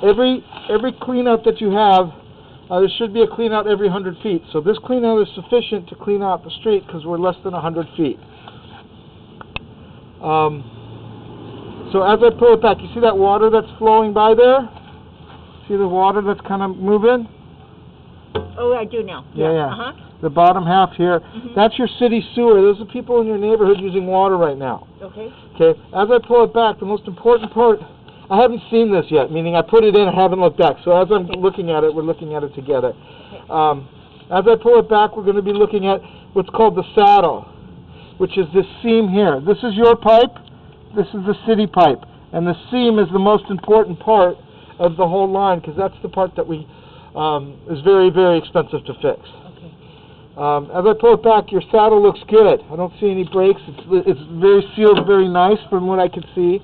every clean out that you have, there should be a clean out every 100 feet. So this clean out is sufficient to clean out the street because we're less than 100 feet. So as I pull it back, you see that water that's flowing by there? See the water that's kind of moving? Oh, I do now. Yeah. The bottom half here, that's your city sewer. Those are people in your neighborhood using water right now. Okay. Okay, as I pull it back, the most important part, I haven't seen this yet, meaning I put it in, I haven't looked back. So as I'm looking at it, we're looking at it together. As I pull it back, we're going to be looking at what's called the saddle, which is this seam here. This is your pipe, this is the city pipe, and the seam is the most important part of the whole line because that's the part that we is very, very expensive to fix. Okay. As I pull it back, your saddle looks good. I don't see any breaks. It's very sealed, very nice from what I can see.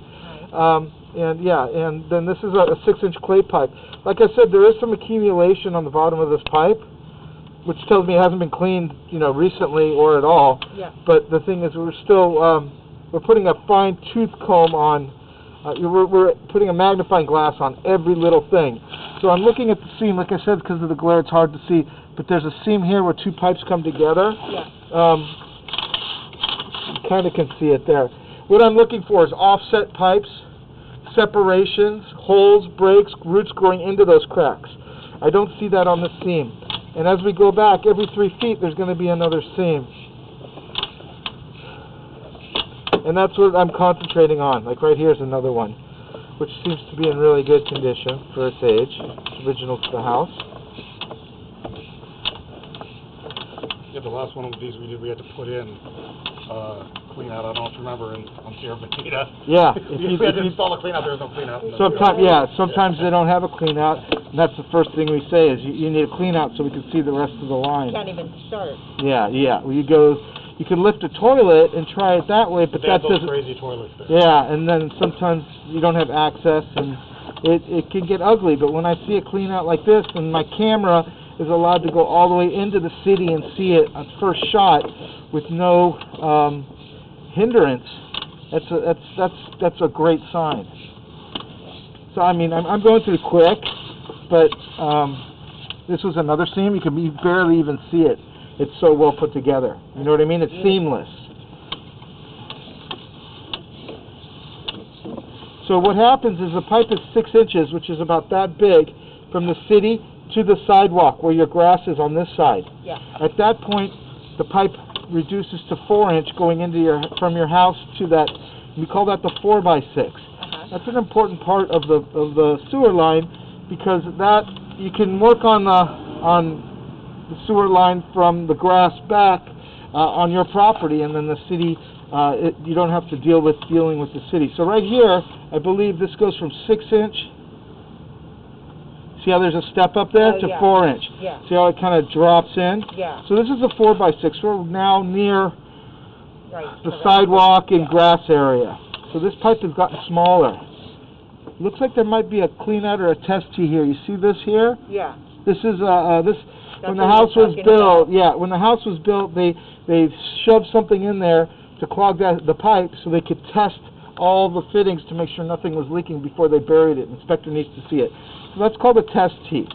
And then this is a 6-inch clay pipe. Like I said, there is some accumulation on the bottom of this pipe, which tells me it hasn't been cleaned, recently or at all. Yeah. But the thing is, we're still we're putting a fine tooth comb on. We're putting a magnifying glass on every little thing. So I'm looking at the seam. Like I said, because of the glare, it's hard to see. But there's a seam here where two pipes come together. Yeah. You kind of can see it there. What I'm looking for is offset pipes, separations, holes, breaks, roots growing into those cracks. I don't see that on the seam. And as we go back, every 3 feet, there's going to be another seam. And that's what I'm concentrating on. Like right here's another one, which seems to be in really good condition for its age. It's original to the house. Yeah, the last one of these we had to put in clean out. I don't know if you remember on Sierra Bonita. Yeah. We had to install a clean out. There was no clean out. Sometimes they don't have a clean out, and that's the first thing we say is you need a clean out so we can see the rest of the line. Can't even start. Yeah. Well, you can lift a toilet and try it that way, but that doesn't. Crazy toilets there. Yeah, and then sometimes you don't have access, and it can get ugly. But when I see a clean out like this, and my camera is allowed to go all the way into the city and see it at first shot with no hindrance, that's a great sign. So I mean, I'm going through quick, but this was another seam. You barely even see it. It's so well put together. You know what I mean? It's seamless. So what happens is the pipe is 6 inches, which is about that big, from the city to the sidewalk where your grass is on this side. Yeah. At that point, the pipe reduces to 4-inch going into from your house to that. We call that the 4x6. That's an important part of the sewer line because that you can work on the sewer line from the grass back on your property, and then the city, you don't have to dealing with the city. So right here, I believe this goes from 6-inch. See how there's a step up there to 4-inch. Yeah. See how it kind of drops in. Yeah. So this is a 4x6. We're now near the sidewalk and grass area. So this pipe has gotten smaller. Looks like there might be a clean out or a test tee here. You see this here? Yeah. This is when the house was built. Yeah, when the house was built, they shoved something in there to clog the pipe so they could test all the fittings to make sure nothing was leaking before they buried it. Inspector needs to see it. So that's called a test tee.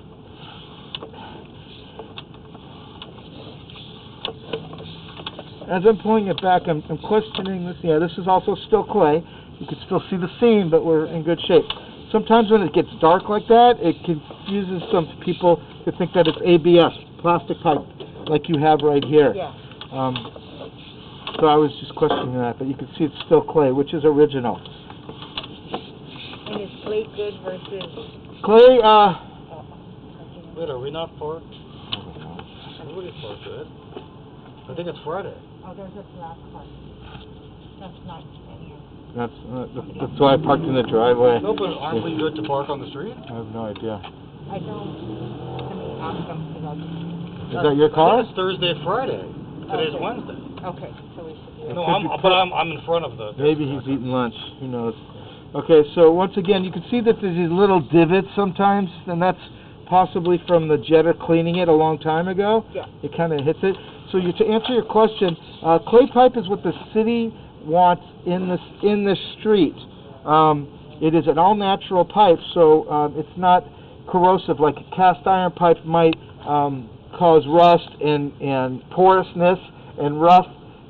As I'm pulling it back, I'm questioning this. Yeah, this is also still clay. You can still see the seam, but we're in good shape. Sometimes when it gets dark like that, it confuses some people to think that it's ABS, plastic pipe, like you have right here. Yeah. So I was just questioning that, but you can see it's still clay, which is original. And is clay good versus... Clay, Wait, are we not parked? Nobody's parked, right? I think it's Friday. Oh, there's a black car. That's not in here. that's why I parked in the driveway. No, but aren't we good to park on the street? I have no idea. I don't... Let me ask them because Is that your car? I think it's Thursday, Friday. Today's Wednesday. Okay, so we should do it. No, I'm in front of the... Maybe he's eating lunch. Who knows? Okay, so once again, you can see that there's these little divots sometimes, and that's possibly from the jetter cleaning it a long time ago. Yeah. It kind of hits it. So to answer your question, clay pipe is what the city wants in the street. It is an all-natural pipe, so it's not corrosive like a cast iron pipe might cause rust and porousness and rust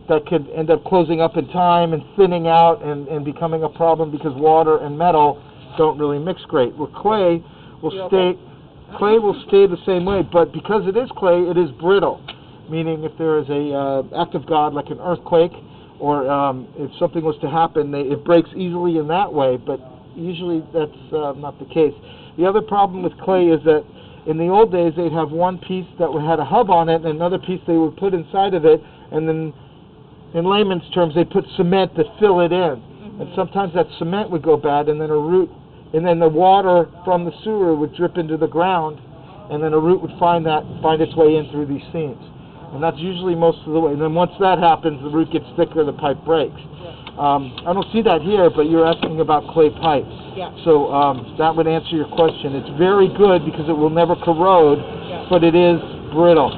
that could end up closing up in time and thinning out and becoming a problem because water and metal don't really mix great. Well, clay will stay the same way, but because it is clay, it is brittle, meaning if there is a act of God like an earthquake or if something was to happen, it breaks easily in that way, but usually that's not the case. The other problem with clay is that in the old days they'd have one piece that had a hub on it and another piece they would put inside of it, and then in layman's terms they put cement to fill it in. And sometimes that cement would go bad and then the water from the sewer would drip into the ground, and then a root would find its way in through these seams. And that's usually most of the way. And then once that happens, the root gets thicker, the pipe breaks. I don't see that here, but you're asking about clay pipes. Yeah. So that would answer your question. It's very good because it will never corrode, but it is brittle.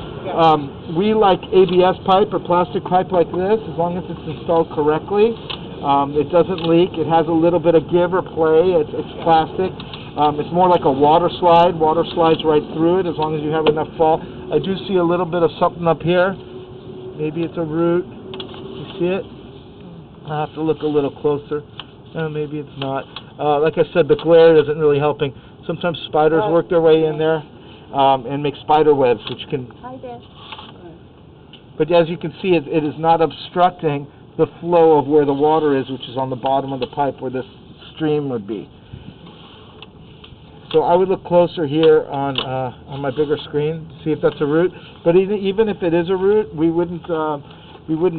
We like ABS pipe or plastic pipe like this, as long as it's installed correctly. It doesn't leak. It has a little bit of give or play. It's plastic. It's more like a water slide. Water slides right through it as long as you have enough fall. I do see a little bit of something up here. Maybe it's a root. You see it? I'll have to look a little closer. Maybe it's not. Like I said, the glare isn't really helping. Sometimes spiders work their way in there and make spider webs, which can... Hi there. But as you can see, it is not obstructing the flow of where the water is, which is on the bottom of the pipe where this stream would be. So I would look closer here on my bigger screen, see if that's a root. But even if it is a root, we wouldn't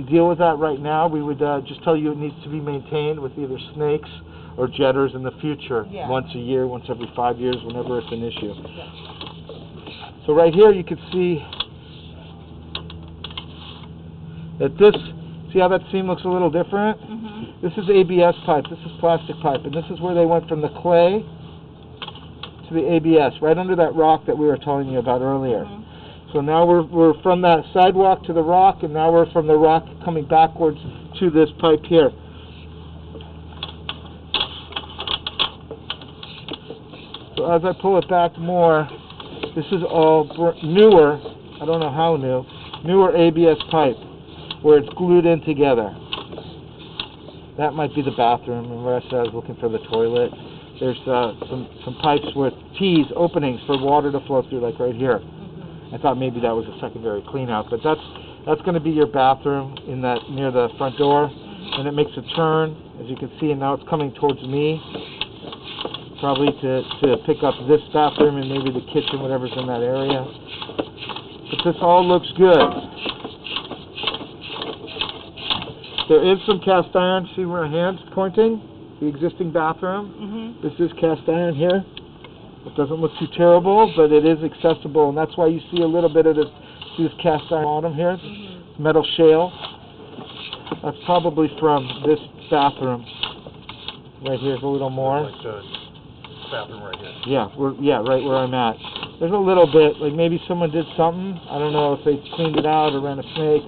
deal with that right now. We would just tell you it needs to be maintained with either snakes or jetters in the future, once a year, once every 5 years, whenever it's an issue. So right here you can see that see how that seam looks a little different? This is ABS pipe, this is plastic pipe, and this is where they went from the clay to the ABS, right under that rock that we were telling you about earlier. So now we're from that sidewalk to the rock, and now we're from the rock coming backwards to this pipe here. So as I pull it back more, this is all newer, I don't know how newer ABS pipe, where it's glued in together. That might be the bathroom, and where I said I was looking for the toilet. There's some pipes with T's, openings for water to flow through, like right here. I thought maybe that was a secondary clean out, but that's going to be your bathroom in that near the front door, and it makes a turn, as you can see, and now it's coming towards me, probably to pick up this bathroom and maybe the kitchen, whatever's in that area. But this all looks good. There is some cast iron. See where my hand's pointing? The existing bathroom. This is cast iron here. It doesn't look too terrible, but it is accessible, and that's why you see a little bit of this cast iron bottom here, metal shale. That's probably from this bathroom. Right here's a little more. Like the bathroom right here. Yeah, right where I'm at. There's a little bit, like maybe someone did something. I don't know if they cleaned it out or ran a snake,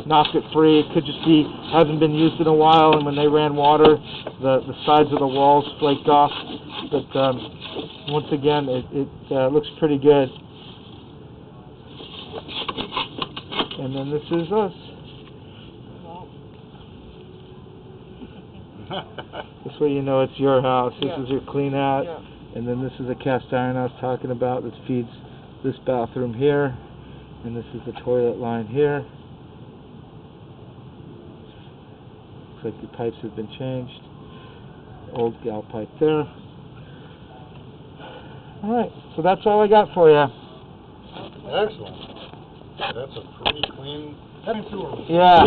knocked it free. It could just be, hasn't been used in a while, and when they ran water, the sides of the walls flaked off. But once again, it looks pretty good. And then this is us. This way you know it's your house. This is your clean out. And then this is a cast iron I was talking about that feeds this bathroom here. And this is the toilet line here. Looks like the pipes have been changed. Old gal pipe there. Alright, so that's all I got for you. Excellent. That's a pretty clean sewer. Yeah.